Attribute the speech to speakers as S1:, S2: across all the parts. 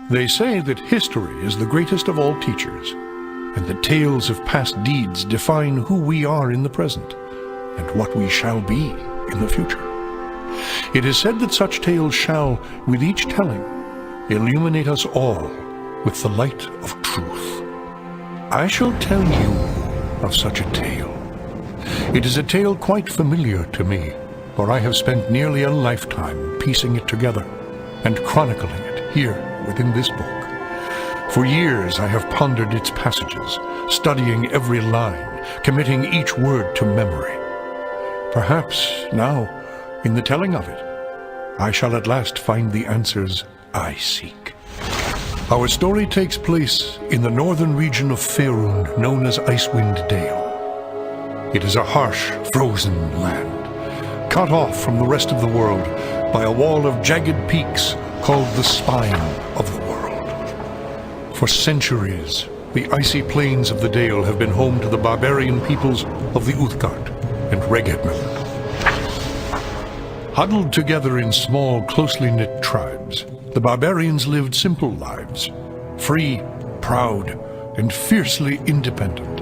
S1: They say that history is the greatest of all teachers, and that tales of past deeds define who we are in the present, and what we shall be in the future. It is said that such tales shall, with each telling, illuminate us all with the light of truth. I shall tell you of such a tale. It is a tale quite familiar to me, for I have spent nearly a lifetime piecing it together and chronicling it here within this book. For years I have pondered its passages, studying every line, committing each word to memory. Perhaps now, in the telling of it, I shall at last find the answers I seek. Our story takes place in the northern region of Faerun, known as Aicewindedale. It is a harsh, frozen land, cut off from the rest of the world by a wall of jagged peaks called the Spine of the World. For centuries, the icy plains of the Dale have been home to the barbarian peoples of the Uthgard and Regedmund. Huddled together in small, closely knit tribes, the barbarians lived simple lives, free, proud, and fiercely independent.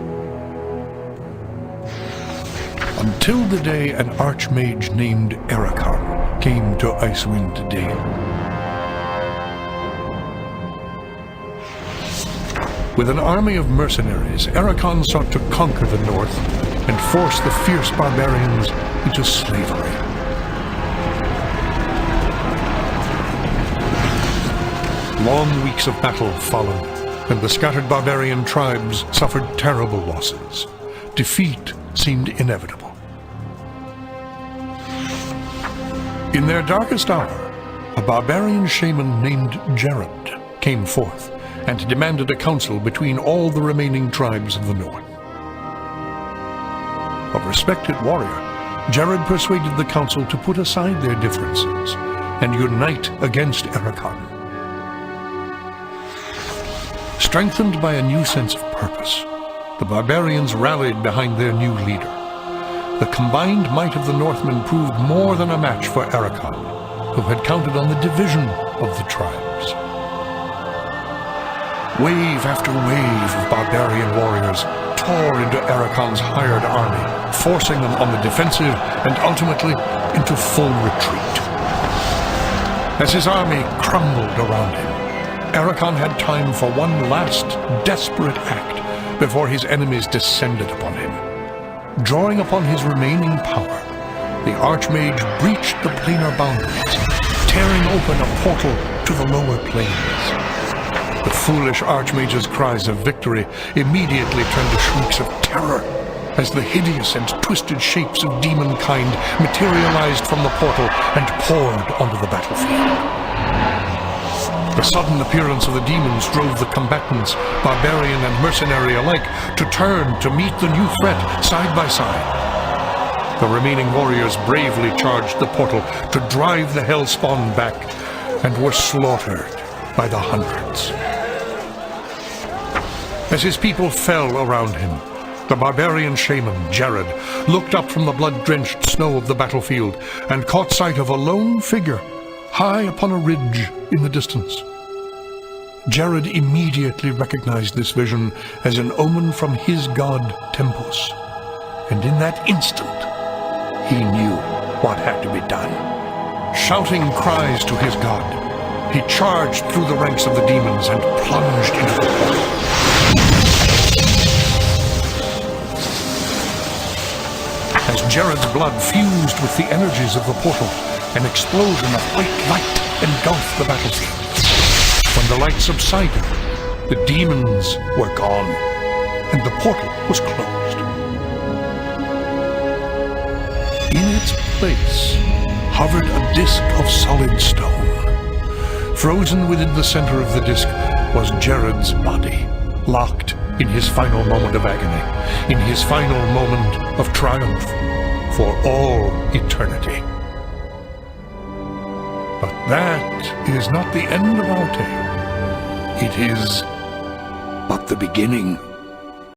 S1: Until the day an archmage named Erakan came to Aicewindedale. With an army of mercenaries, Erakan sought to conquer the north and force the fierce barbarians into slavery. Long weeks of battle followed, and the scattered barbarian tribes suffered terrible losses. Defeat seemed inevitable. In their darkest hour, a barbarian shaman named Jared came forth and demanded a council between all the remaining tribes of the north. A respected warrior, Jared persuaded the council to put aside their differences and unite against Erakan. Strengthened by a new sense of purpose, the barbarians rallied behind their new leader. The combined might of the Northmen proved more than a match for Erakan, who had counted on the division of the tribes. Wave after wave of barbarian warriors tore into Erakan's hired army, forcing them on the defensive and ultimately into full retreat. As his army crumbled around him, Erakan had time for one last desperate act before his enemies descended upon him. Drawing upon his remaining power, the Archmage breached the planar boundaries, tearing open a portal to the lower planes. The foolish Archmage's cries of victory immediately turned to shrieks of terror as the hideous and twisted shapes of demonkind materialized from the portal and poured onto the battlefield. The sudden appearance of the demons drove the combatants, barbarian and mercenary alike, to turn to meet the new threat side by side. The remaining warriors bravely charged the portal to drive the hellspawn back and were slaughtered by the hundreds. As his people fell around him, the barbarian shaman, Jared, looked up from the blood-drenched snow of the battlefield and caught sight of a lone figure high upon a ridge in the distance. Jared immediately recognized this vision as an omen from his god Tempus, and in that instant, he knew what had to be done. Shouting cries to his god, he charged through the ranks of the demons and plunged into the portal. As Jared's blood fused with the energies of the portal, an explosion of white light engulfed the battlefield. When the light subsided, the demons were gone, and the portal was closed. In its place hovered a disk of solid stone. Frozen within the center of the disk was Jared's body, locked in his final moment of agony, in his final moment of triumph for all eternity. But that is not the end of our tale. It is but the beginning.